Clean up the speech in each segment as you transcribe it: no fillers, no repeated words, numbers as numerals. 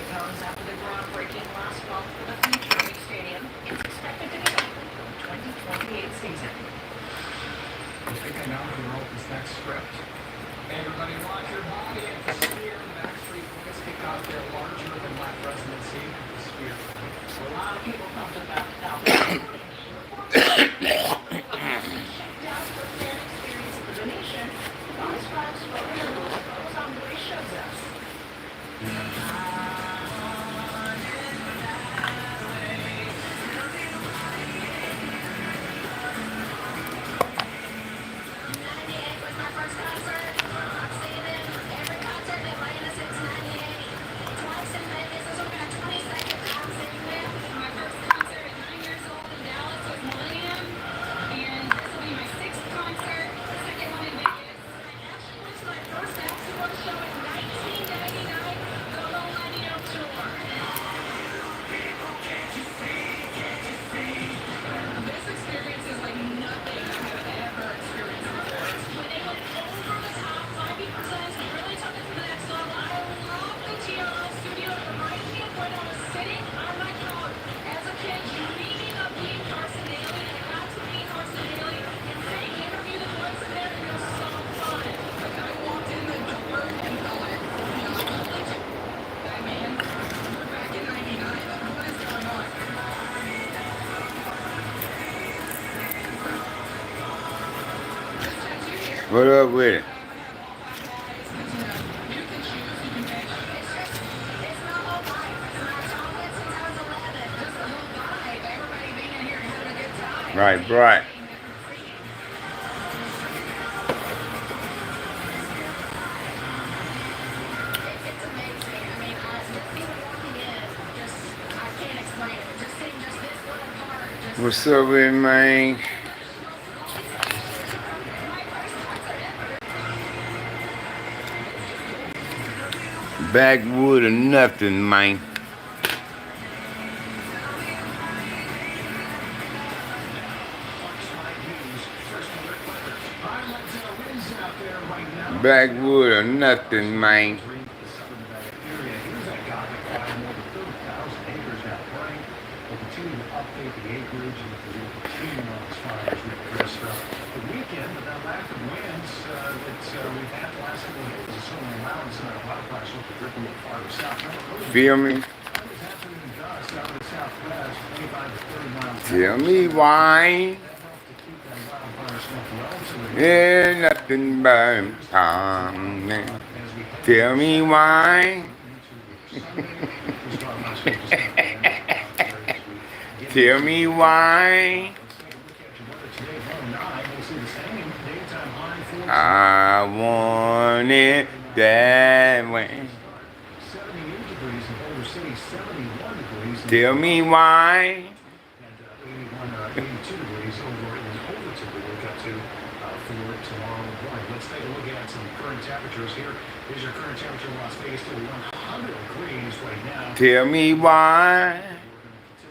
comes after the groundbreaking last month for the future new stadium. It's expected to be open for the 2028 season. I think I know who wrote this next script. Everybody watch your body at the Sphere. The Backstreet Boys kick off their larger-than-life residency at the Sphere. A lot of people come to that now. What up with it? Right, bright. What's up with it, man? Backwood or nothing, man. Backwood or nothing, man. Feel me? Tell me why. Yeah, nothing but time. Tell me why. Tell me why. I want it that way. Tell me why. Let's take a look at some current temperatures here. Here's your current temperature in Las Vegas, still 100 degrees right now. Tell me why.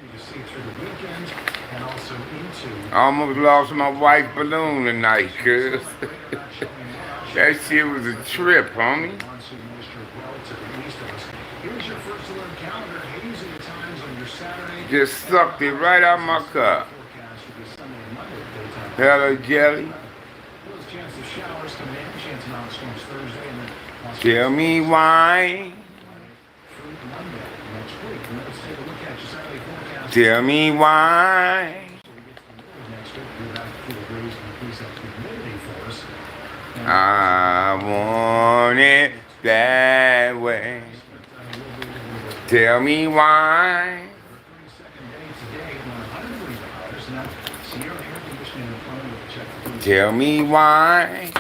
Continue to see through the weekend and also into. I almost lost my white balloon tonight, cuz. That shit was a trip, homie. Here's your first alert calendar. Hazy at times on your Saturday. Just sucked it right out my cup. Hello, jelly. Chance of showers coming in, chance of non-storms Thursday, and then tell me why. Monday next week. Let's take a look at your Saturday forecast. Tell me why. I want it that way. Tell me why. Tell me why.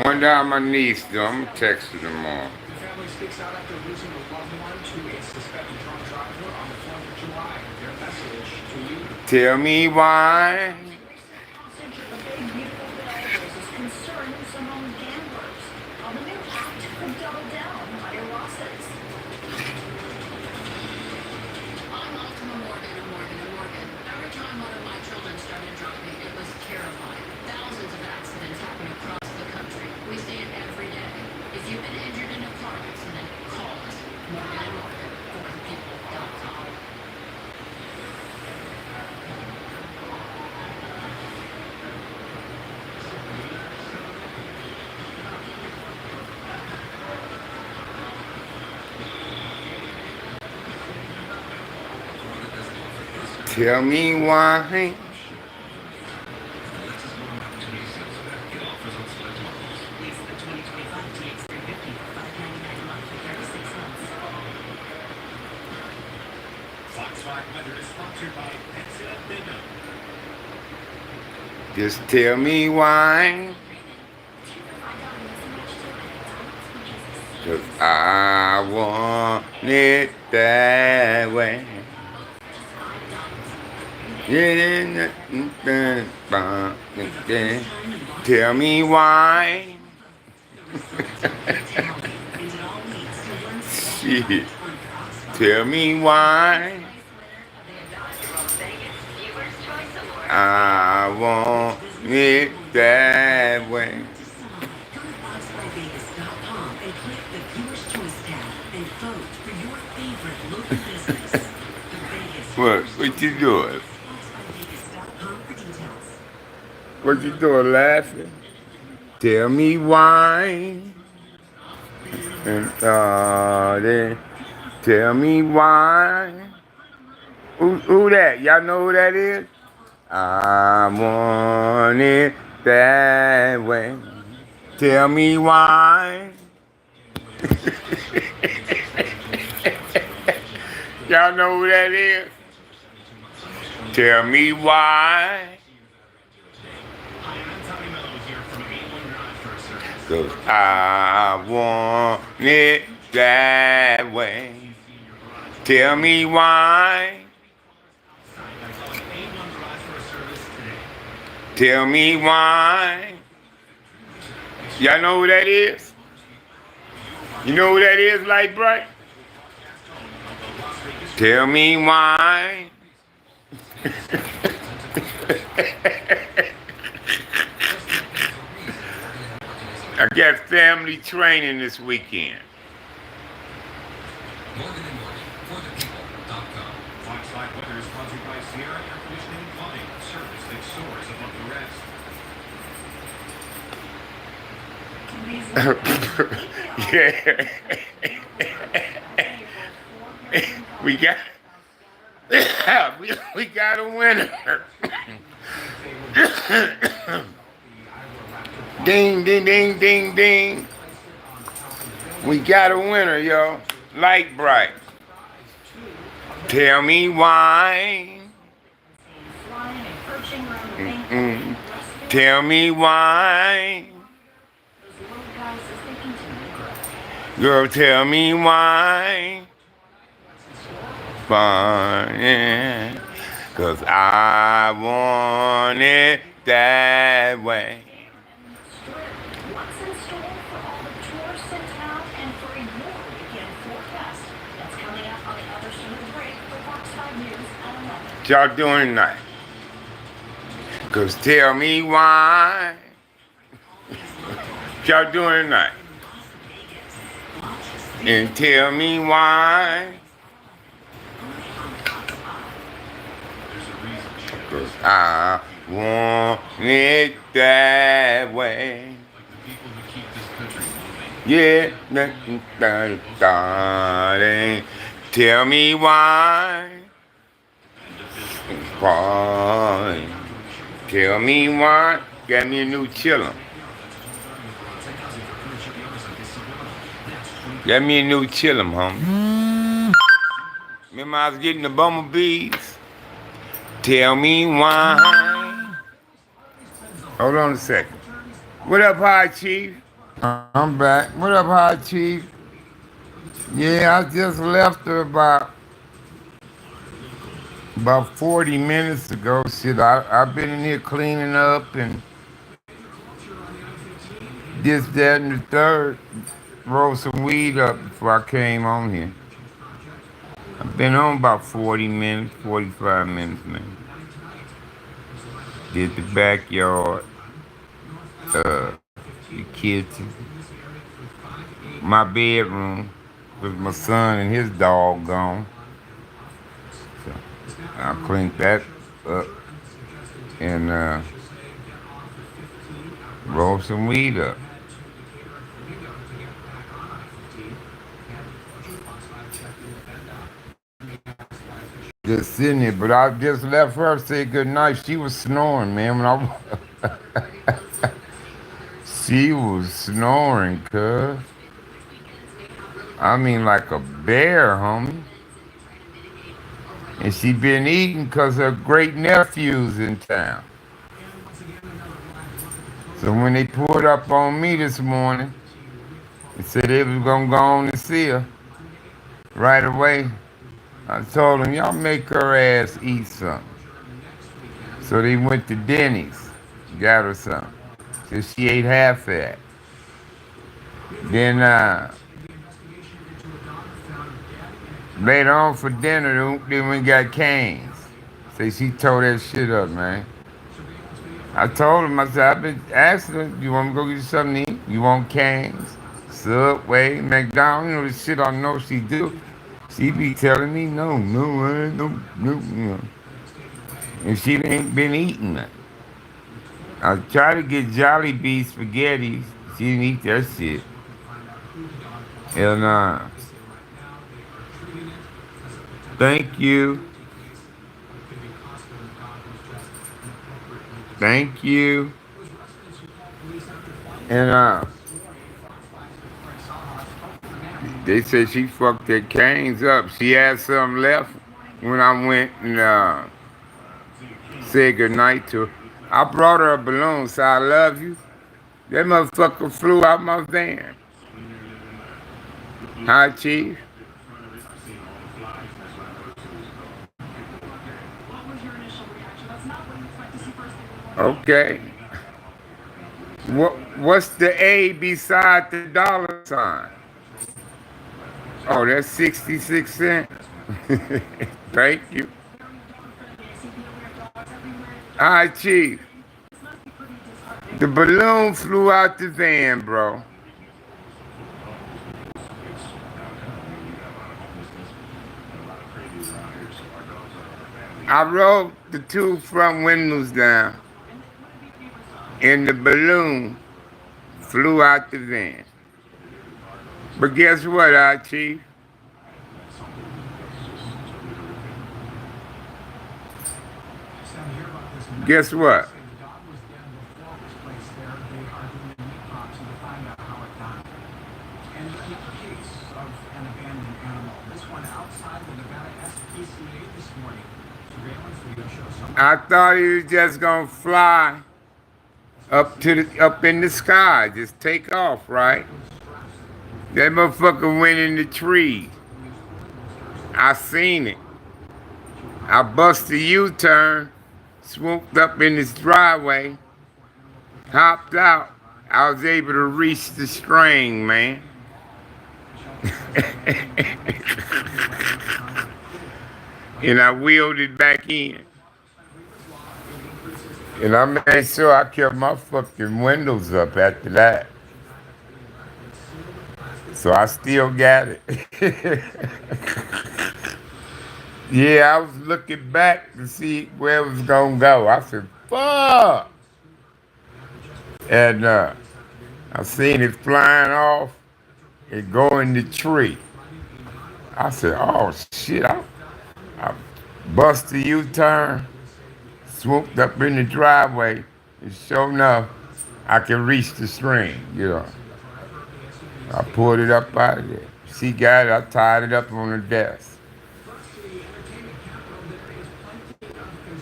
One day my niece, though, I'm gonna text her tomorrow. The family speaks out after losing a loved one to a suspected drunk driver on the 4th of July. Their message to you. Tell me why. Tell me why. Just tell me why. 'Cause I want it that way. Tell me why. Shit. Tell me why. I want it that way. What you doing? What you doing, laughing? Tell me why. And tell me why. Who that? Y'all know who that is? I want it that way. Tell me why. Y'all know who that is? Tell me why. 'Cause I want it that way. Tell me why. Tell me why. Y'all know who that is? You know who that is, Light Bright? Tell me why. I got family training this weekend. Yeah. we got we got a winner. Ding, ding, ding, ding, ding. We got a winner, y'all. Light Bright. Tell me why. Tell me why. Girl, tell me why. Fine. 'Cause I want it that way. What's in store for all the tourists in town and for a more weekend forecast? That's coming up on the other side of the break for Fox 5 News at 11. What y'all doing tonight? 'Cause tell me why. What y'all doing tonight? And tell me why. 'Cause I want it that way. Yeah, darling. Tell me why. Why? Tell me why. Got me a new chillin'. Got me a new chillin', homie. Remember I was getting the bumblebees? Tell me why. Hold on a second. What up, High Chief? I'm back. What up, High Chief? Yeah, I just left her about 40 minutes ago. Shit, I've been in here cleaning up and this, that, and the third. Rolled some weed up before I came on here. I've been on about 40 minutes, 45 minutes, man. Did the backyard, the kitchen, my bedroom. 'cause my son and his dog gone. So I'll clean that up and roll some weed up. Just sitting there, but I just left her say good night. She was snoring, man. When she was snoring, cuz. I mean, like a bear, homie. And she been eating 'cause her great nephew's in town. So when they pulled up on me this morning and said they was gonna go on and see her right away, I told them, y'all make her ass eat something. So they went to Denny's, got her something. So she ate half of that. Then later on for dinner, then we got Cane's. So she tore that shit up, man. I told him, I said, I've been asking her, you want me to go get you something to eat? You want Cane's, Subway, McDonald's, you know the shit I know she do. She be telling me, no, no, you know. And she ain't been eating that. I tried to get Jolly Bee spaghetti. She didn't eat that shit. And thank you. Thank you. And they said she fucked their canes up. She had some left when I went and said goodnight to her. I brought her a balloon, so I love you. That motherfucker flew out my van. Hi, Chief. Okay. What's the A beside the dollar sign? Oh, that's 66 cents. Thank you. Hi, Chief. The balloon flew out the van, bro. I rolled the two front windows down, and the balloon flew out the van. But guess what, Chief? Guess what? I thought he was just gonna fly up in the sky, just take off, right? That motherfucker went in the tree. I seen it. I bust a U-turn, swooped up in his driveway, hopped out. I was able to reach the string, man. And I wheeled it back in. And I made sure I kept my fucking windows up after that. So I still got it. Yeah, I was looking back to see where it was gonna go. I said, fuck. And I seen it flying off and go in the tree. I said, oh shit, I bust the U-turn, swooped up in the driveway, and sure enough, I can reach the string, you know. I pulled it up out of there. She got it, I tied it up on the desk.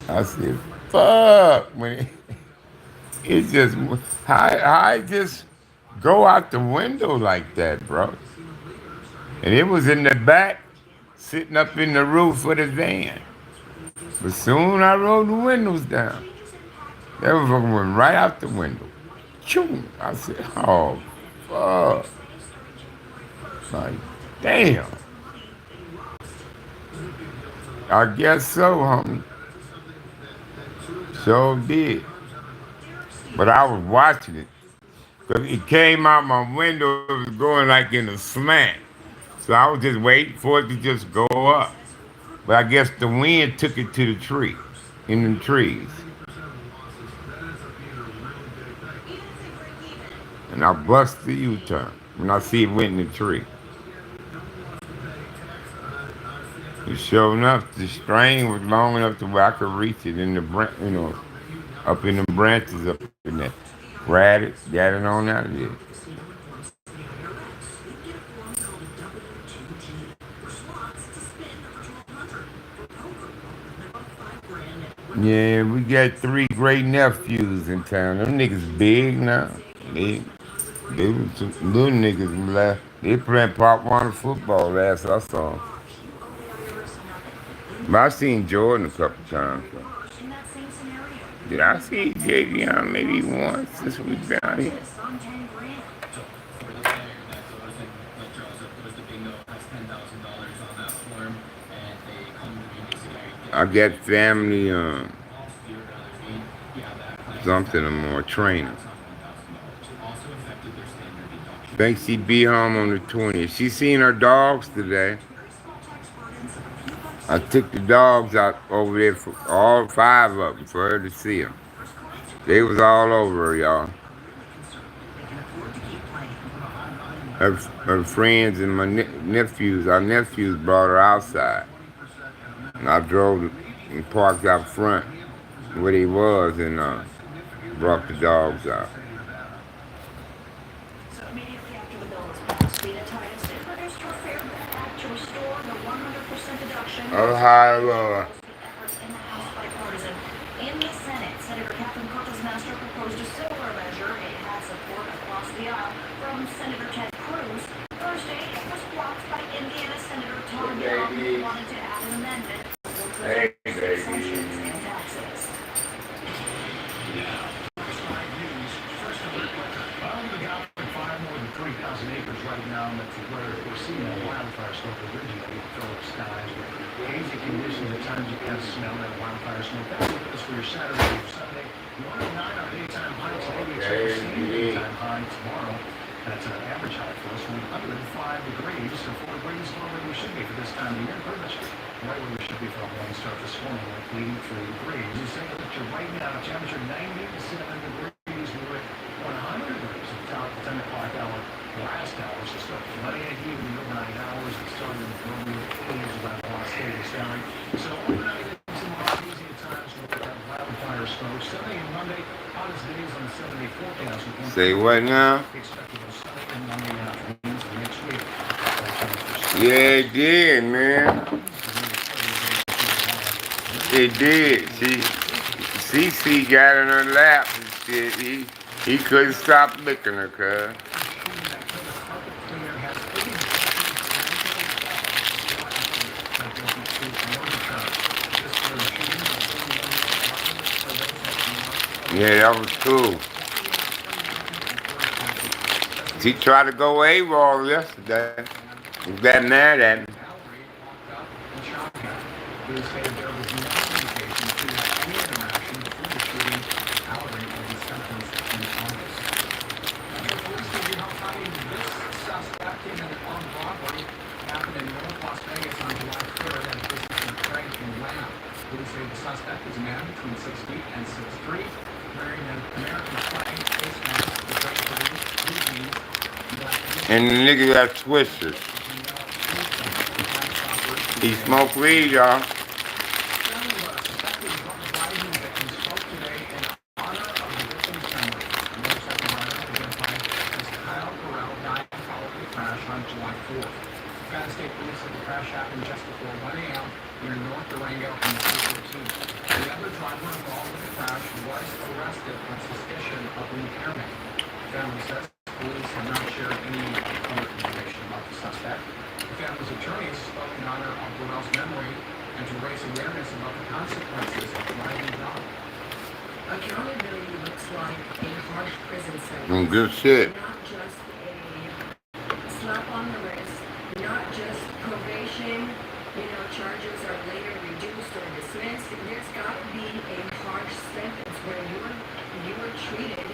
I said, fuck, when it just, I just go out the window like that, bro. And it was in the back, sitting up in the roof of the van. But soon I rolled the windows down. That motherfucker went right out the window. Choo! I said, oh, fuck. Like, damn. I guess so, homie. So did. But I was watching it. Because it came out my window, it was going like in a slant. So I was just waiting for it to just go up. But I guess the wind took it to the tree, in the trees. And I bust the U-turn when I see it went in the tree. And sure enough, the string was long enough to where I could reach it in the up in the branches up in there. Grab it, got it on out of there. Yeah, we got three great nephews in town. Them niggas big now. They was some little niggas left. They playing Pop Warner football last I saw 'em. But I seen Jordan a couple times. So. Did I see Javion maybe once since we been out here? I got family something or more training. Think she be home on the 20th. She seen her dogs today. I took the dogs out over there for all five of them for her to see them. They was all over her, y'all. Her friends and my nephews, our nephews brought her outside. And I drove and parked out front where they was and brought the dogs out. So immediately after the bill was passed, the Italian state produced a fair act to restore the 100% deduction. Oh, hi, Laura. In the House bipartisan. In the Senate, Senator Catherine Cortez Master proposed a similar measure. It had support across the aisle from Senator Ted Cruz. Thursday, it was blocked by Indiana Senator Todd Young, who wanted to add an amendment for exemptions and taxes. Fire more than 3,000 acres right now, and that's where we're seeing a wildfire smoke originally in Phillips skies with hazy conditions. At times you can smell that wildfire smoke. That's what it is for your Saturday or Sunday. 109 our daytime high today. We expect to see daytime high tomorrow. That's an average high for us, 105 degrees. So 4 degrees below where we should be for this time of year. Pretty much right where we should be for a morning start this morning, like 83 degrees. You say that you're right now, temperature 97 degrees. We were at 100 degrees at the 10 o'clock hour last hour. So still plenty of heat in the overnight hours. It started in the early 80s around Las Vegas Valley. So overnight, it's a lot easy at times to look at wildfire smoke. Sunday and Monday, hottest days on the 7-day forecast. Say what now? Yeah, it did, man. It did. Cece got in her lap and shit. He couldn't stop licking her, cuz. Yeah, that was cool. She tried to go AWOL yesterday. He got mad at me. The suspect is a man between 6 feet and 6'3", wearing an American flag face mask, the gray hoodie, blue jeans, black. And the nigga got twisters. He smoked weed, y'all. State police said the crash happened just before 1 a.m. near North Durango and the 214. The other driver involved with the crash was arrested on suspicion of impairment. The family says police have not shared any other information about the suspect. The family's attorney spoke in honor of Burrell's memory and to raise awareness about the consequences of driving drunk. Accountability looks like a harsh prison sentence. Good shit. Not just a slap on the wrist, not just probation, charges are later reduced or dismissed. There's got to be a harsh sentence where you are treated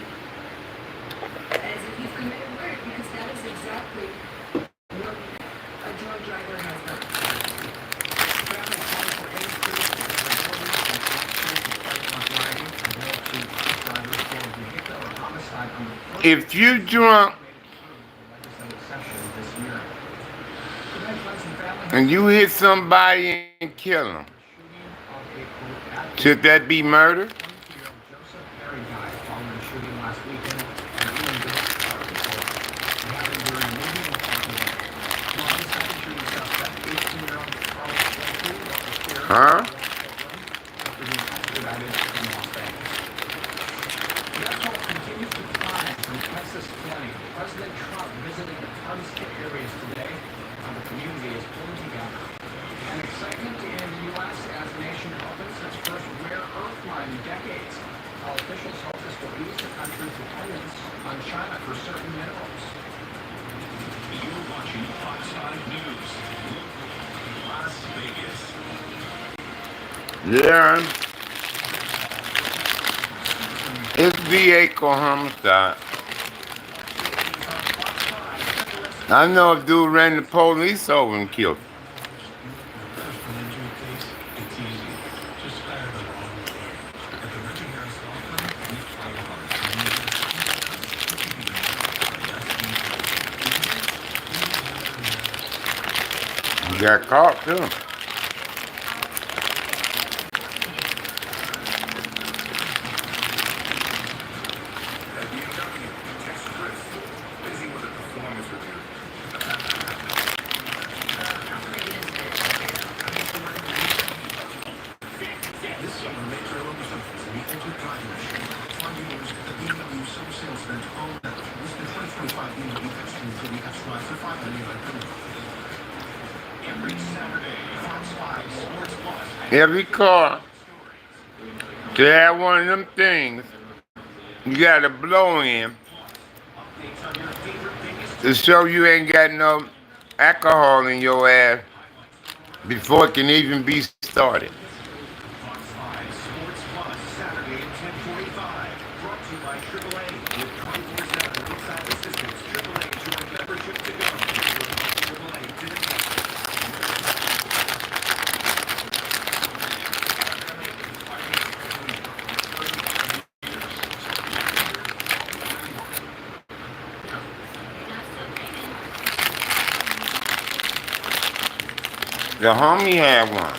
as if you've committed murder, because that is exactly what a If you drunk and you hit somebody and kill them, should that be murder? Huh? President Trump visiting the flood-hit areas today. The community is pulling together. And excitement in the U.S. as the nation opens its first rare earth mine in decades. Officials hope this will ease the country's dependence on China for certain minerals. You're watching Fox 5 News. Las Vegas. Yeah. It's vehicle homicide. I know a dude ran the police over and killed him. He got caught too. Every car to have one of them things, you got to blow in to show you ain't got no alcohol in your ass before it can even be started. The homie had one.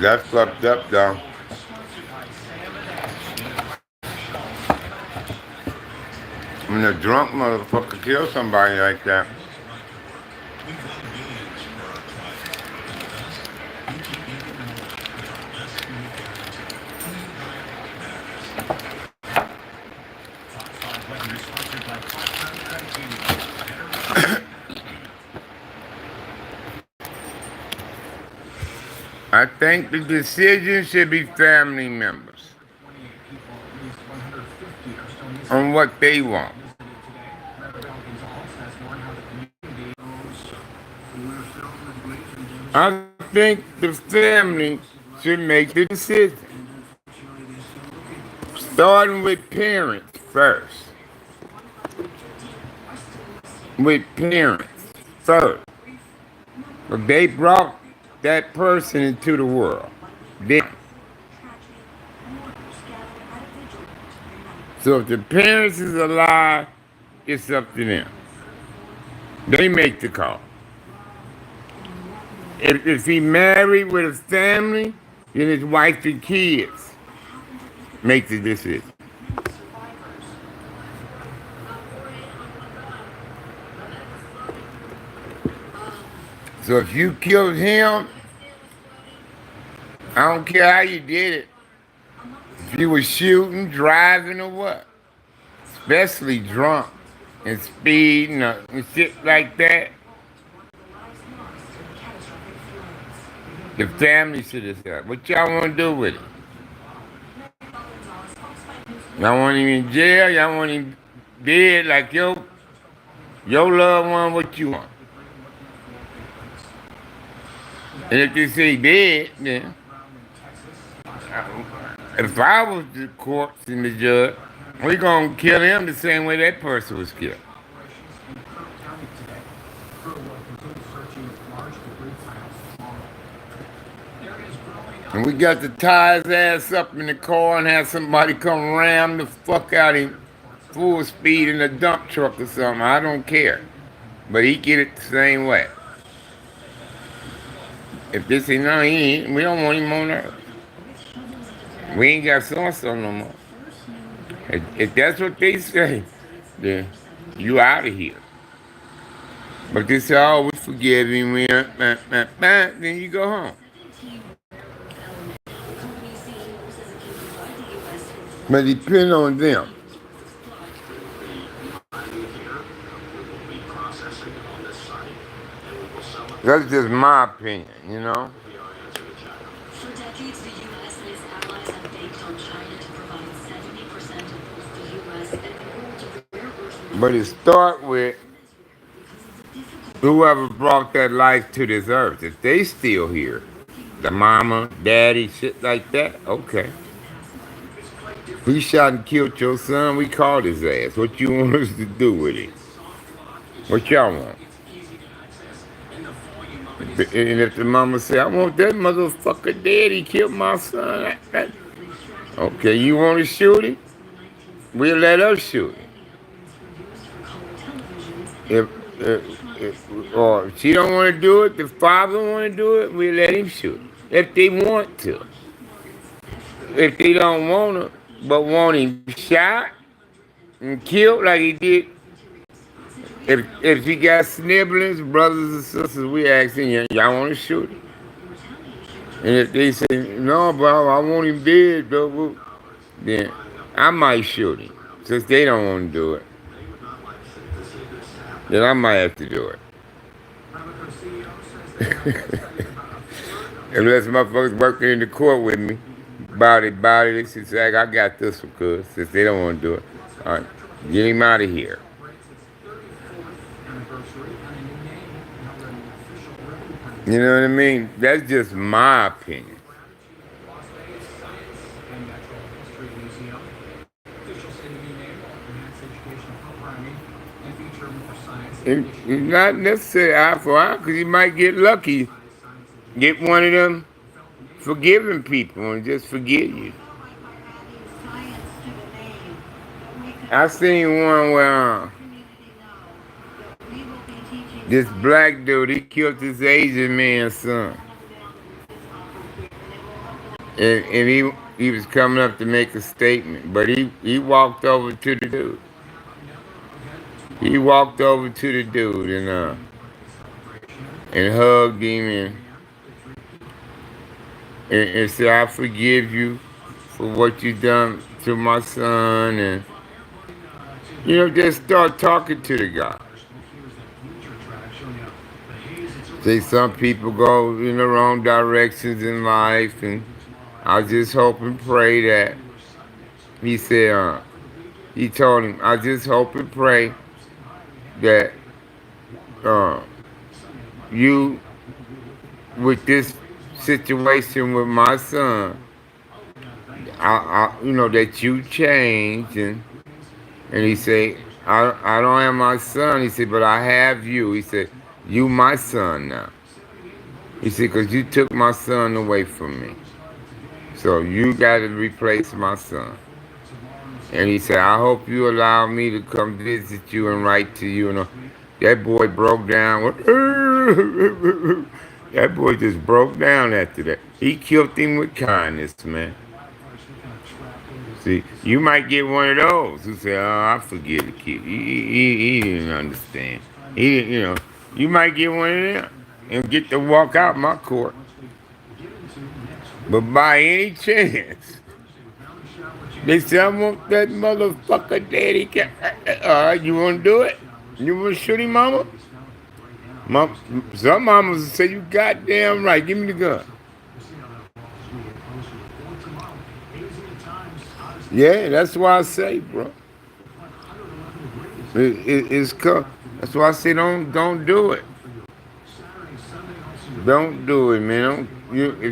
That's fucked up, though. When a drunk motherfucker kills somebody like that. I think the decision should be family members on what they want. I think the family should make the decision. Starting with parents first. With parents first. But they brought that person into the world. Then. So if the parents is alive, it's up to them. They make the call. If he married with a family, then his wife and kids make the decision. So if you killed him, I don't care how you did it. If you were shooting, driving, or what. Especially drunk and speeding and shit like that. The family should have said, what y'all want to do with it? Y'all want him in jail? Y'all want him dead like your loved one? What you want? And if they say dead, then if I was the courts and the judge, we gonna kill him the same way that person was killed. And we got to tie his ass up in the car and have somebody come ram the fuck out of him full speed in a dump truck or something. I don't care. But he get it the same way. If they say, no, he ain't, we don't want him on earth. We ain't got so-and-so no more. If that's what they say, then you out of here. But they say, oh, we forgive him, then you go home. But it depends on them. That's just my opinion, you know? For decades, the U.S. and its allies have baked on China to provide 70% of both the U.S. and the world's rare earth. But it start with whoever brought that life to this earth. If they still here, the mama, daddy, shit like that, okay. He shot and killed your son, we called his ass. What you want us to do with it? What y'all want? And if the mama say, I want that motherfucker dead, he killed my son. Okay, you want to shoot him? We'll let us shoot him. Or if she don't want to do it, the father want to do it, we'll let him shoot him. If they want to. If they don't want to, but want him shot and killed like he did. If he got sniblings, brothers and sisters, we asking y'all want to shoot him? And if they say, no, bro, I want him dead, bro, then I might shoot him. Since they don't want to do it, then I might have to do it. Unless motherfuckers working in the court with me, about it, they say, I got this one, cuz, since they don't want to do it. All right, get him out of here. You know what I mean? That's just my opinion. It's not necessarily eye for eye, because you might get lucky. Get one of them forgiving people and just forget you. I seen one where this black dude, he killed this Asian man's son. And he was coming up to make a statement, but he walked over to the dude. He walked over to the dude and hugged him and said, I forgive you for what you done to my son, and just start talking to the guy. Say some people go in the wrong directions in life, and I just hope and pray that. He said, he told him, I just hope and pray that you, with this situation with my son, that you change. And he said, I don't have my son. He said, but I have you. He said, you my son now. He said, because you took my son away from me. So you got to replace my son. And he said, I hope you allow me to come visit you and write to you. That boy broke down. That boy just broke down after that. He killed him with kindness, man. See, you might get one of those who say, oh, I forgive the kid. He didn't understand. You might get one of them and get to walk out my court. But by any chance, they say, I want that motherfucker daddy. You want to do it? You want to shoot him, mama? Some mamas say, you goddamn right. Give me the gun. Yeah, that's why I say, bro. It's that's why I say don't do it. Don't do it, man. Don't,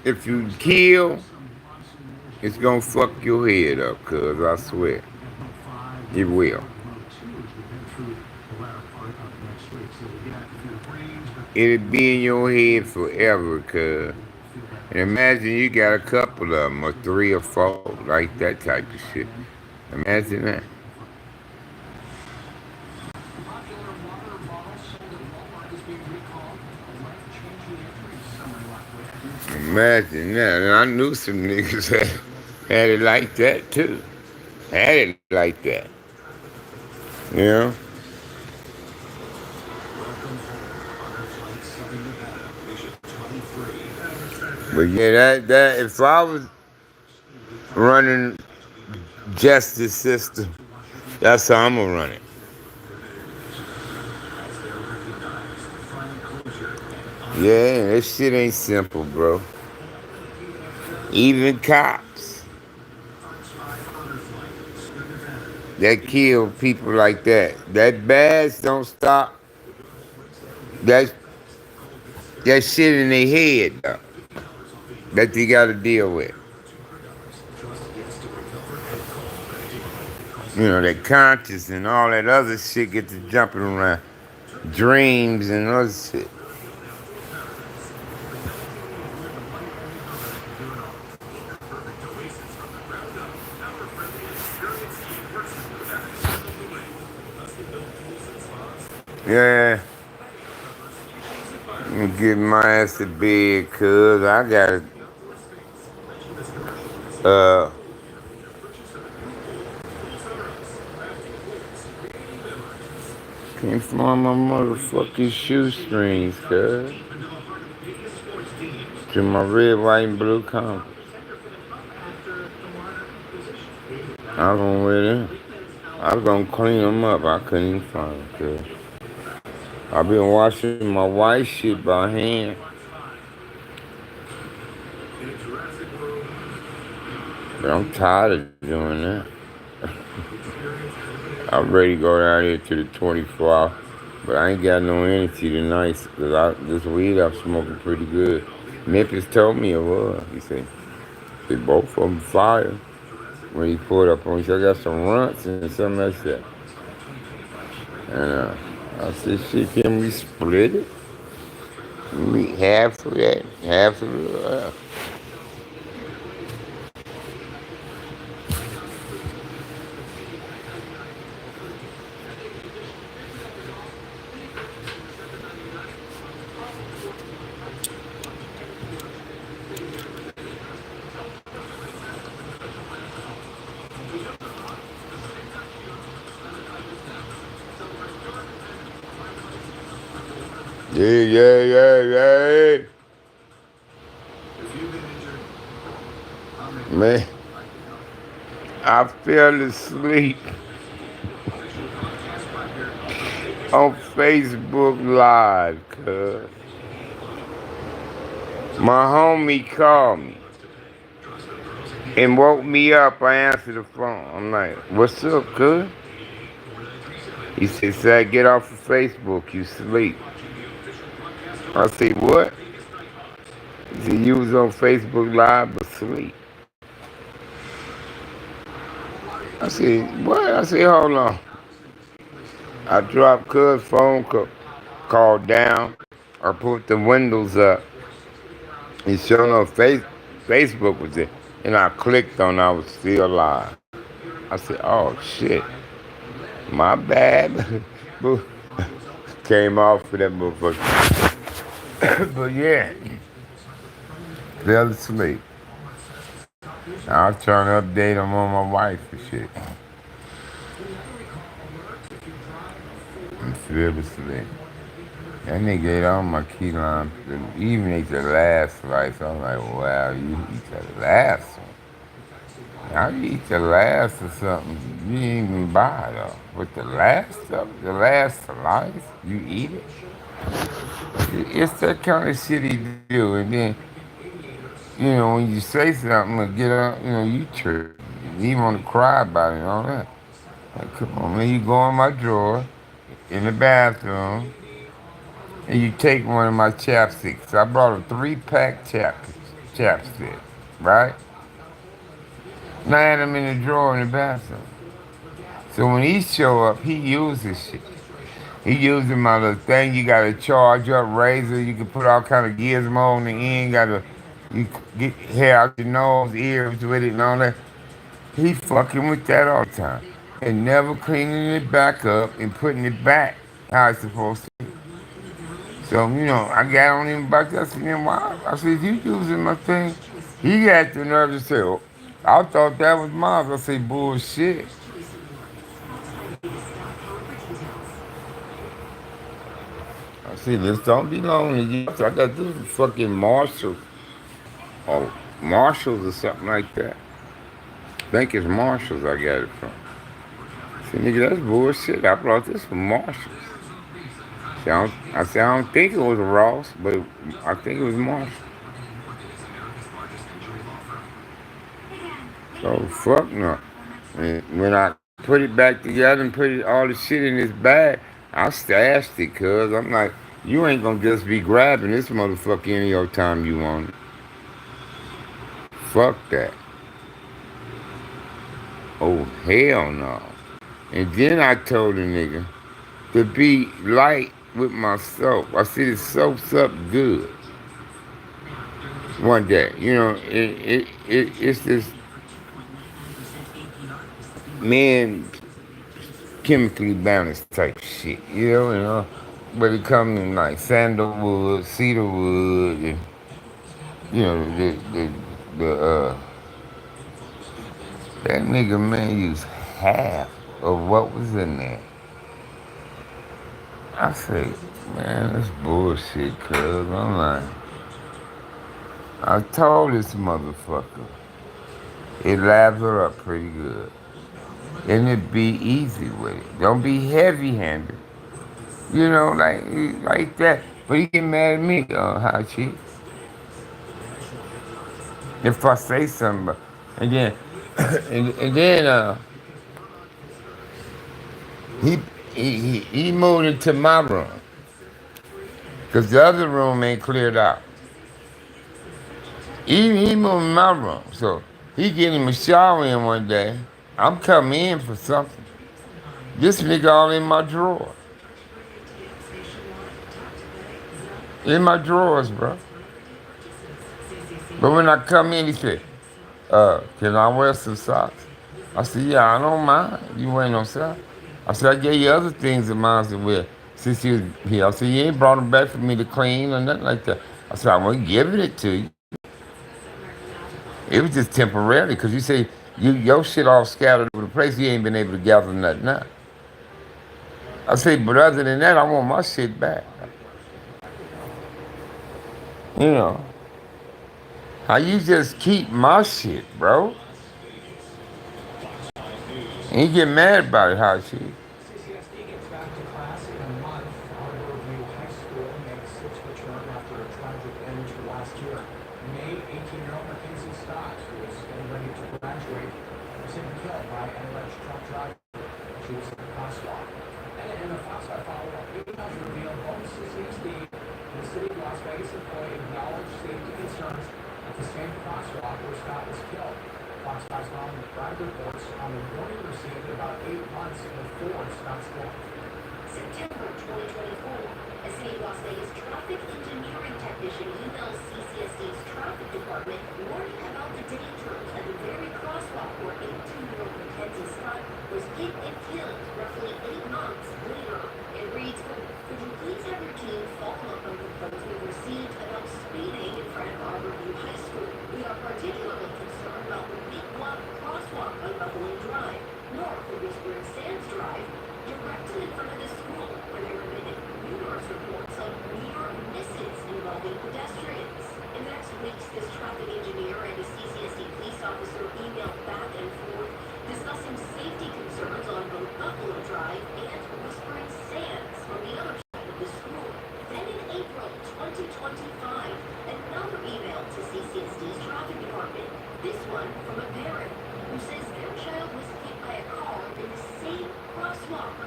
if you kill, it's gonna fuck your head up, cuz I swear. It will. It'll be in your head forever, cuz. And imagine you got a couple of them, or three or four, like that type of shit. Imagine that. Imagine that. And I knew some niggas had it like that too. Had it like that. You know? But yeah, that if I was running justice system, that's how I'm gonna run it. Yeah, this shit ain't simple, bro. Even cops that kill people like that badge don't stop that that shit in their head though, that they gotta deal with. You know, their conscience and all that other shit get to jumping around. Dreams and other shit. Yeah. I'm getting my ass to bed, cuz I got uh can't find my motherfucking shoestrings, cuz. To my red, white, and blue Converse. I was gonna wear them. I was gonna clean them up. I couldn't even find them, cuz. I've been washing my white shit by hand. But I'm tired of doing that. I'm ready to go down here to the 24 hour. But I ain't got no energy tonight because this weed I'm smoking pretty good. Memphis told me it was. He said, they both of them fire. When he pulled up on me, so I got some runts and something like that. And I said, shit, can we split it? We half of that, half of it. Yeah. Man, I fell asleep on Facebook Live, cuz. My homie called me and woke me up. I answered the phone. I'm like, what's up, cuz? He said, "Say, get off of Facebook, you sleep." I said, what? He said, you was on Facebook Live but sleep. I said, what? I said, hold on. I dropped cuz phone call down or put the windows up. And sure enough, Facebook was there. And I clicked on I was still live. I said, oh shit. My bad. Came off for that motherfucker. But yeah, fell asleep. I was trying to update them on my wife and shit. And fell asleep. That nigga ate all my key limes. Even ate the last slice. I'm like, wow, you eat the last one. How you eat the last or something? You didn't even buy it though. But the last stuff, the last slice, you eat it? It's that kind of shit he do. And then, you know, when you say something, get out, you know, you trip. he want to cry about it and all that. Like, come on, man, you go in my drawer in the bathroom and you take one of my chapsticks. I brought a 3-pack chapstick, right? And I had them in the drawer in the bathroom. So when he show up, he uses shit. He using my little thing. You got to charge up razor. You can put all kind of gizmo on the end. You get hair out your nose, ears with it and all that. He fucking with that all the time. And never cleaning it back up and putting it back how it's supposed to. So, I got on him about that. I said, why? I said, you using my thing? He got the nerve to say, oh, I thought that was mine. I said, bullshit. I said, this don't belong to you. So I got this fucking Marshalls or Marshalls or something like that. I think it's Marshalls I got it from. I said, nigga, that's bullshit. I brought this from Marshalls. I said, I don't think it was a Ross, but I think it was Marshall. So fuck no. And when I put it back together and put all the shit in this bag, I stashed it, cuz I'm like, you ain't gonna just be grabbing this motherfucker any your time you want it. Fuck that. Oh, hell no. And then I told the nigga to be light with my soap. I said it soaks up good. One day, it's this man chemically balanced type shit, but it comes in like sandalwood, cedarwood, and the that nigga man used half of what was in there. I say, man, that's bullshit, cuz. I'm like, I told this motherfucker, it lather up pretty good. And it be easy with it. Don't be heavy-handed. Like that. But he get mad at me, how cheap. If I say something, and then, and then he moved into my room, cause the other room ain't cleared out. He moved in my room, so he getting him a shower in one day. I'm coming in for something. This nigga all in my drawer. In my drawers, bro. But when I come in, he said, can I wear some socks? I said, yeah, I don't mind. You wearing no socks? I said, I gave you other things of mine to wear since you was here. I said, you ain't brought them back for me to clean or nothing like that. I said, I wasn't giving it to you. It was just temporarily, because you say your shit all scattered over the place. You ain't been able to gather nothing up. I said, but other than that, I want my shit back. How you just keep my shit, bro? And you get mad about it, how she. September 2024, a city of Las Vegas traffic engineering technician emails CCSD's traffic department warning about the dangers at the very crosswalk where 18-year-old Mackenzie Scott was hit and killed roughly 8 months later. It reads, could you please have your team follow up on complaints we've received about speeding in front of Harborview High School? We are particularly concerned about the big block crosswalk on Buffalo Drive, north of Whispering Sands Drive, directly in front of the school, where there have been numerous reports of near misses involving pedestrians. In next weeks, this traffic engineer and a CCSD police officer emailed back and forth discussing safety concerns on both Buffalo Drive and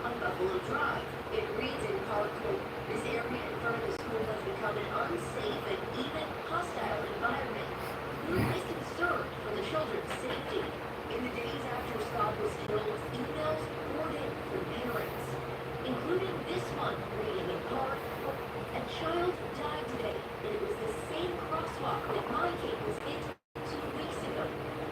on Buffalo Drive. It reads in part, quote, "This area in front of the school has become an unsafe and even hostile environment. We are concerned for the children's safety." In the days after Scott was killed, emails poured in from parents, including this one reading in part, "A child died today, and it was the same crosswalk that my kid was hit 2 weeks ago.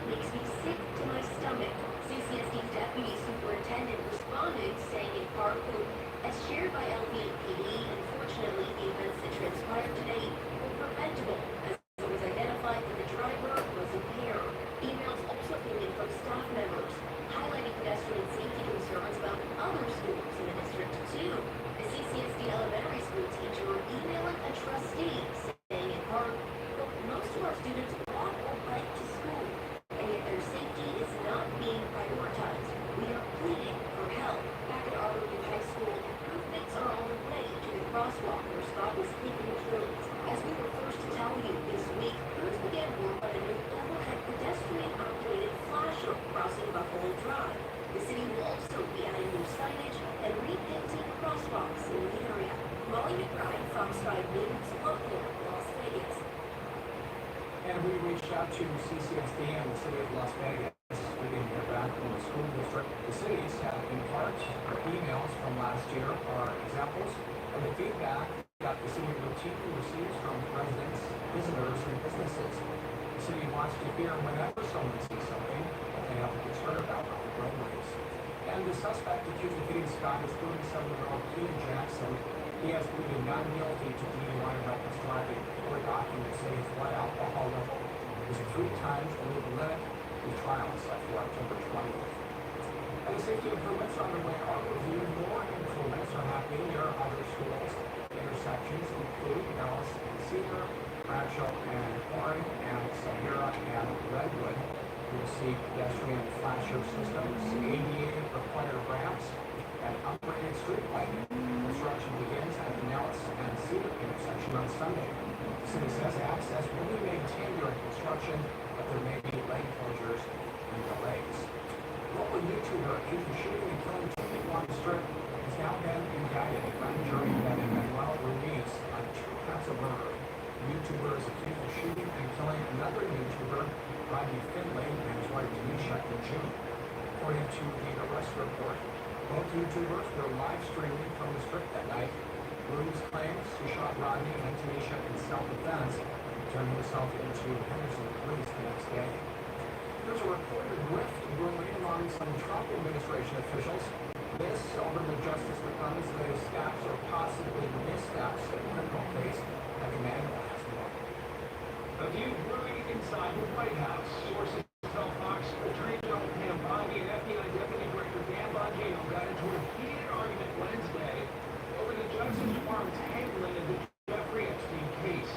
Makes me sick to my stomach." CCSD's deputy superintendent responded, saying in part, quote, "As shared by LVPD, unfortunately, the events that transpired today were preventable, as it was identified that the driver was impaired." Emails also came in from staff members, highlighting pedestrian safety concerns about other schools in the district, too. A CCSD elementary school teacher emailing a trustee, saying in part, quote, "Most of our students walk or bike to school, and yet their safety is not being prioritized. We are pleading for help." Back at Arborview High School, improvements are on the way to the crosswalk where Scott was taken and killed. As we were first to tell you this week, crews began work on a new overhead pedestrian-operated flasher crossing Buffalo Drive. The city will also be adding new signage and repainting crosswalks in the area. Molly McBride, Fox 5 News, local, Las Vegas. And we reached out to CCSD and the city of Las Vegas. We didn't hear back from the school district. The cities have, in part, emails from last year are examples of the feedback that the city routinely receives from residents, visitors, and businesses. The city wants to hear whenever someone sees something that they have a concern about on the roadways. And the suspect accused of hitting Scott is 37-year-old Keaton Jackson. He has pleaded not guilty to DUI and reckless driving. Court documents say his blood alcohol level is 3 times below the limit. The trial is set for October 20th. And the safety improvements on the way are reviewed. More improvements are happening near other schools. Intersections include Dallas and Cedar, Bradshaw and Horn, and Sahara and Redwood. We will see pedestrian flasher systems, ADA required ramps, and upgraded street lighting. Construction begins at the Nellis and Cedar intersection on Sunday. The city says access will be maintained during construction, but there may be lane closures and delays. Local YouTuber accused of shooting and killing 2 people on the strip has now been indicted. A grand jury indicted Manuel Ruiz on 2 counts of murder. The YouTuber is accused of shooting and killing another YouTuber, Rodney Finlay, and his wife Tanisha in June. According to the arrest report, both YouTubers were live streaming from the strip that night. Ruiz claims he shot Rodney and Tanisha in self-defense, turning himself into Henderson police the next day. There's a reported rift brewing among some Trump administration officials. This over the Justice Department's latest steps or possibly missteps in the criminal case that Emmanuel has won. A view brewing inside the White House. Sources tell Fox Attorney General Pam Bondi and FBI Deputy Director Dan Bongino got into a heated argument Wednesday over the Justice Department's handling of the Jeffrey Epstein case.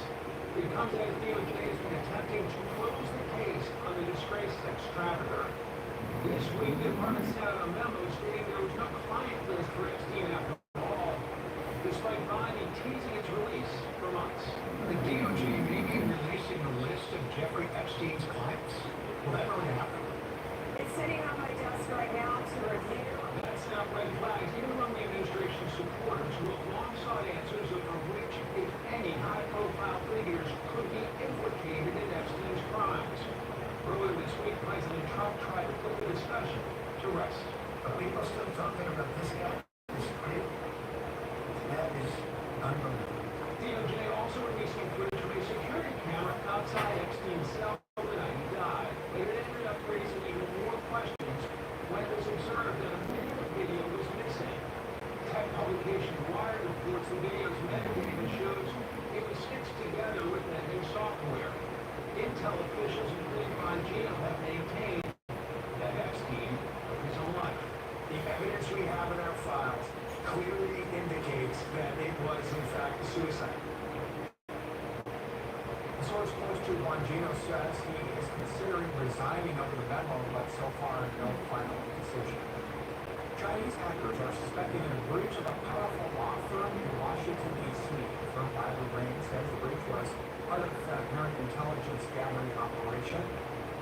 It comes as DOJ has been attempting to close the case on the disgraced sex trafficker. This week, the department sent out a memo stating there was no client list for Epstein after all, despite Bondi teasing its release for months. The DOJ may be releasing a list of Jeffrey Epstein's clients. Will that really happen? It's sitting on my desk right now to review. That's not red flags, even among the administration's supporters who have long sought answers over which, if any, high-profile figures could be implicated in Epstein's crimes. Earlier this week, President Trump tried to put the discussion to rest. Are people still talking about this guy? This creep? That is unbelievable. DOJ also releasing footage of a security camera outside Epstein's cell the night he died. It ended up raising even more questions when it was observed that a video was missing. Tech publication Wired reports the video's metadata shows it was stitched together with that new software. Intel officials, including Bongino, have maintained that Epstein took his own life. The evidence we have in our files clearly indicates that it was, in fact, suicide. A source close to Bongino says he is considering resigning over the memo, but so far no final decision. Chinese hackers are suspected in a breach of a powerful law firm in Washington, D.C. The firm Bible Brain says the breach was part of the apparent intelligence gathering operation.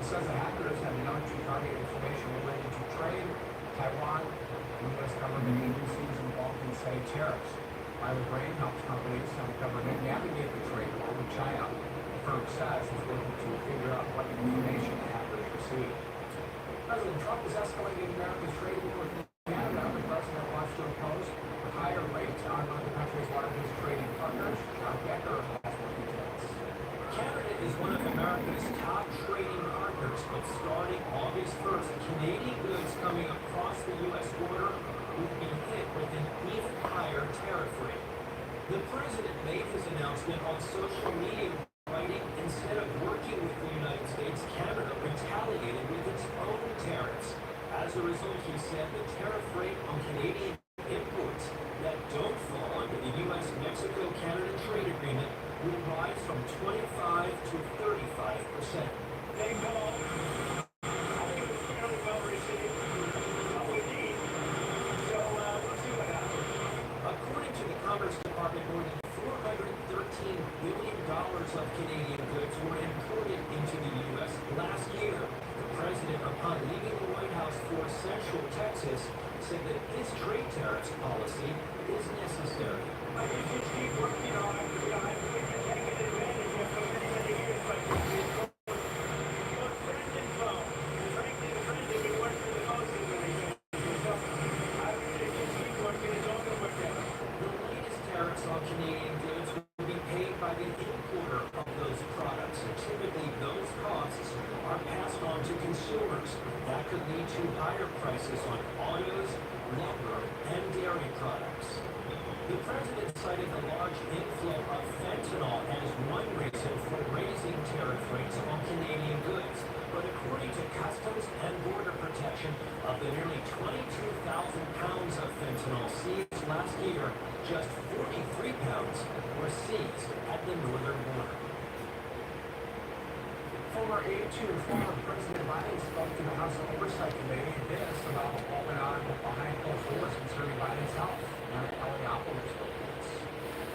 It says the hackers have been known to target information related to trade, Taiwan, and U.S. government agencies involved in setting tariffs. While the brain helps companies and the government navigate the trade war with China. The firm says it's working to figure out what information hackers receive. President Trump is escalating America's trade war with Canada. The president wants to impose a higher rate on one of the country's largest trading partners. John Becker has more details. Canada is one of America's top trading partners, but starting August 1st, Canadian goods coming across the U.S. border will be hit with an even higher tariff rate. The president made his announcement on social media, writing, instead of working with the United States, Canada retaliated with its own tariffs. As a result, he said the tariff rate on Canadian imports that don't fall under the U.S.-Mexico-Canada trade agreement will rise from 25 to 35%. They go. I think it was fairly well received. What we need. So we'll see what happens. According to the Commerce Department, more than $413 billion of Canadian goods were imported into the U.S. last year. The president, upon leaving the White House for Central Texas, said that his trade tariffs policy is necessary. I think it's keep working on it. I've been taking advantage of for many years, but friend and foe. Frankly, the friend has been working the most in the region. So I would say just keep working. It's all going to work out. The latest tariffs on Canadian goods will be paid by the importer of those products, and typically those costs are passed on to consumers. That could lead to higher prices on autos, lumber, and dairy products. The president cited the large inflow of fentanyl as one reason for raising tariff rates on Canadian goods. But according to Customs and Border Protection, of the nearly 22,000 pounds of fentanyl seized last year, just 43 pounds were seized at the northern border. Former aide to former President Biden spoke to the House Oversight Committee this about what went on behind closed doors concerning Biden's health.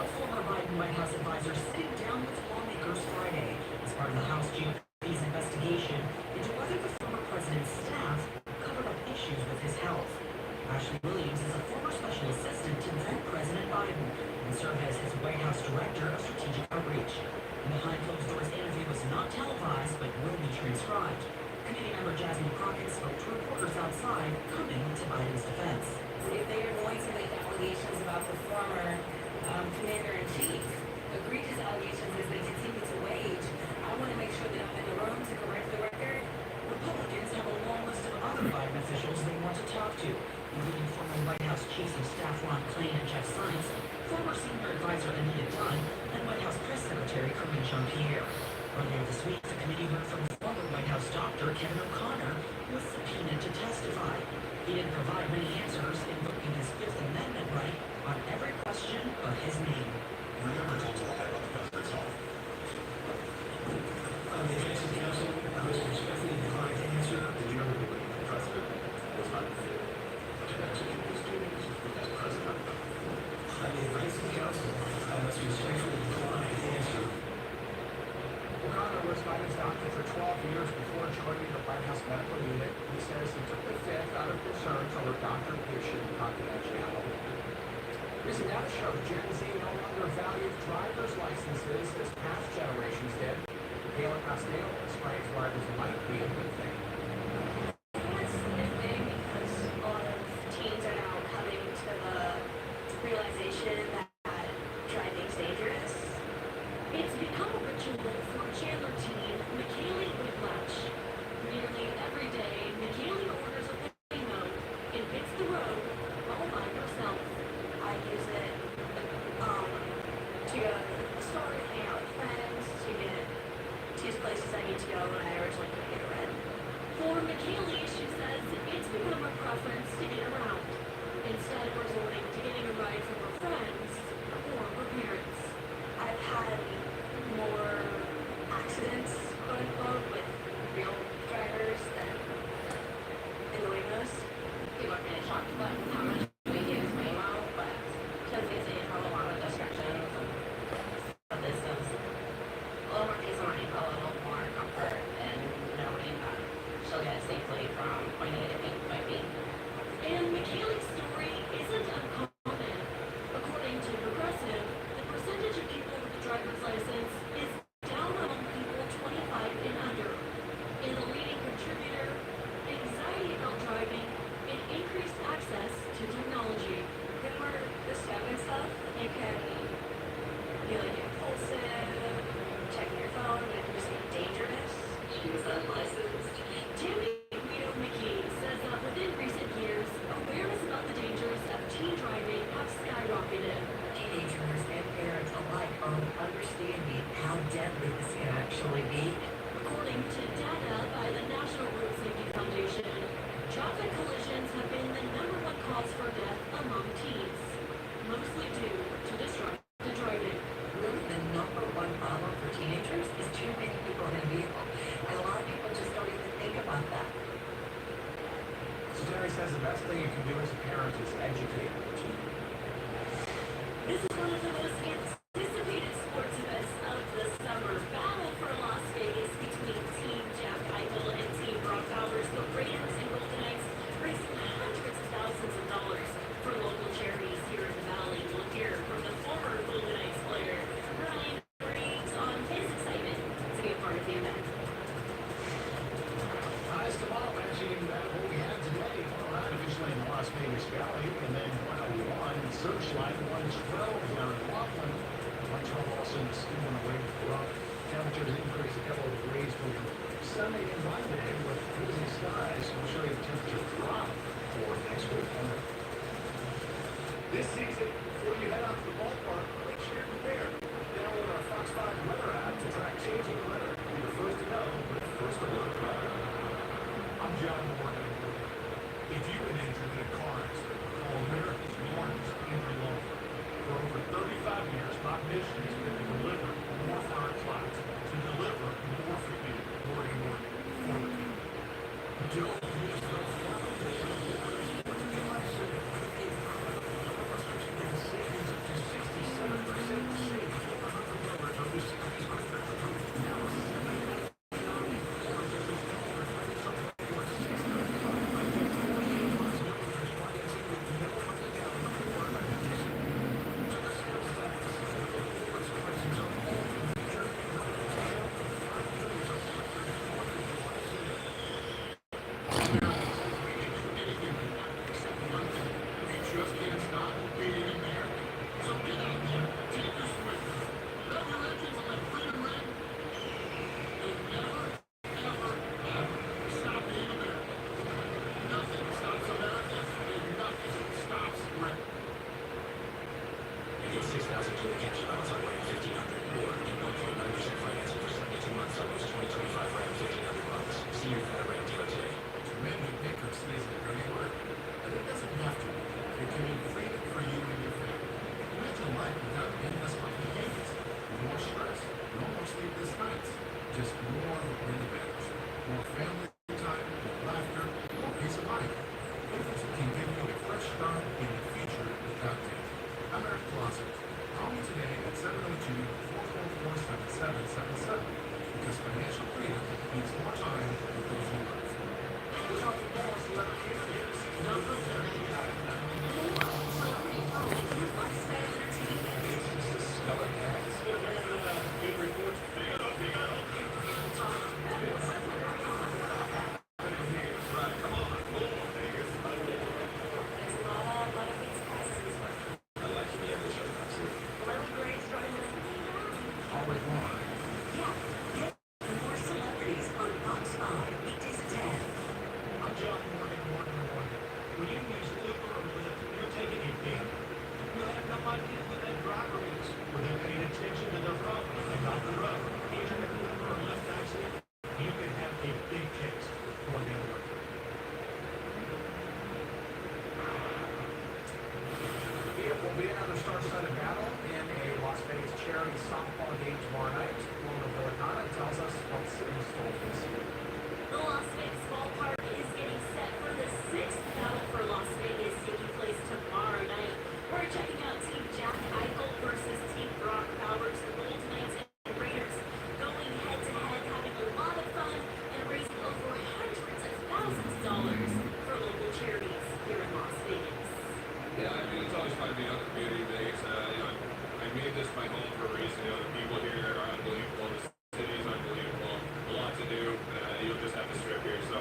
A former Biden White House advisor sitting down with lawmakers Friday as part of the House GOP's investigation into whether the former president's staff covered up issues with his health. Ashley Williams is a former special assistant to then President Biden and served as his White House Director of Strategic Outreach. The behind closed doors interview was not televised but will be transcribed. Committee member Jasmine Crockett spoke to reporters outside, coming to Biden's defense. If they are going to make allegations about the former commander-in-chief, egregious allegations as they continue to wage, I want to make sure that I'm in the room to correct the record. Republicans have a long list of other Biden officials they want to talk to, including former White House Chiefs of Staff Ron Klain and Jeff Zients, former senior advisor Anita Dunn, and White House Press Secretary Karine Jean-Pierre. Earlier this week, the committee heard from former White House doctor Kevin O'Connor, who was subpoenaed to testify. He didn't provide many answers, invoking his Fifth Amendment right on every question but his name. Were you ever told to lie about the president's health? On the defense counsel, I was respectfully declined to answer. Did you ever believe the president was not fit to execute his duties as president? On the advice of counsel, I must respectfully decline to answer. O'Connor was Biden's doctor for 12 years before joining the White House medical unit. He says he took the fifth out of concerns over doctor-patient confidentiality. Recent data shows Gen Z no longer values driver's licenses as past generations did. Kayla Costello explains why this might be a good thing. It's a good thing because a lot of teens are now coming to the realization that driving's dangerous. It's become a ritual for Chandler teen McKaylee Whiplash. Nearly every day, McKaylee orders a Waymo and hits the road all by herself. I use it to go to the store, hang out with friends, to use places I need to go when I originally couldn't get a ride. For McKaylee, she says it's become a preference to get around. Instead of resorting to getting a ride from her friends, negative. Teenagers and parents alike are understanding how deadly this can actually be. According to data by the National Road Safety Foundation, traffic collisions have been the #1 cause for death among teens, mostly due to distracted driving. Really, the #1 problem for teenagers is too many people in a vehicle. And a lot of people just don't even think about that. So Terry says the best thing you can do as a parent is educate your teen. This is one of the most anticipated sports events of the summer. Battle for Las Vegas between Team Jack Eichel and Team Brock Bowers. The Raiders and Golden Knights raising hundreds of thousands of dollars for local charities here in the Valley. We'll hear from the former Golden Knights player, Ryan Reeves, on his excitement to be a part of the event. Highs tomorrow, matching what we had today. Colorado officially in the Las Vegas Valley, and then 101 Searchlight, 112 down in Laughlin, 112 also in Stephen away from temperatures increase a couple of degrees for Sunday and Monday with hazy skies. We'll show you the temperature drop for next week. This season, before you head out to the ballpark, make sure you're prepared. Download our Fox 5 weather app to track changing weather. Be the first to know with first alert. I'm John Morgan. If you've been injured in a car accident, call America's largest injury law firm. For over 35 years, my mission has been to deliver more for our clients, to deliver more for you. Morgan, for the people. Don't miss those savings up to 67% savings over $100 on this just more really matters. More family time, more laughter, more peace of mind. Things that can give you a fresh start in the future without debt. I'm Eric Closet. Call me today at 702-444-7777 because financial freedom means more time with those you love. We're talking more celebrity interviews. Number 39. Good reports. Be another star-studded battle in a Las Vegas charity softball game tomorrow night. Lona Borgana tells us what's in store this year. The Las Vegas ballpark is getting set for the 6th Battle for Las Vegas, taking place tomorrow night. We're checking out Team Jack Eichel versus Team Brock Bowers, the Golden Knights and Raiders, going head-to-head, having a lot of fun, and raising over hundreds of thousands of dollars for local charities here in Las Vegas. Yeah, I mean, it's always fun to be out in the community in Vegas. I made this my home for a reason. The people here are unbelievable. The city is unbelievable. A lot to do. You'll just have to strip here. So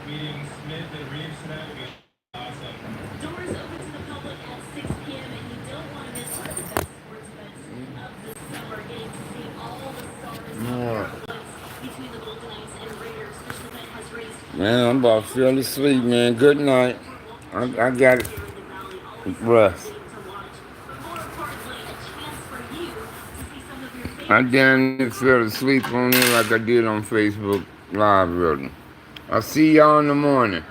meeting Smith and Reeves tonight will be awesome. Doors open to the public at 6 p.m. and you don't want to miss one of the best sports events of the summer. Getting to see all the stars of the blitz between the Golden Knights and Raiders. This event has raised Man, I'm about to fall asleep, man. Good night. I got it. Rest. I damn near fell asleep on it like I did on Facebook Live, really. I'll see y'all in the morning.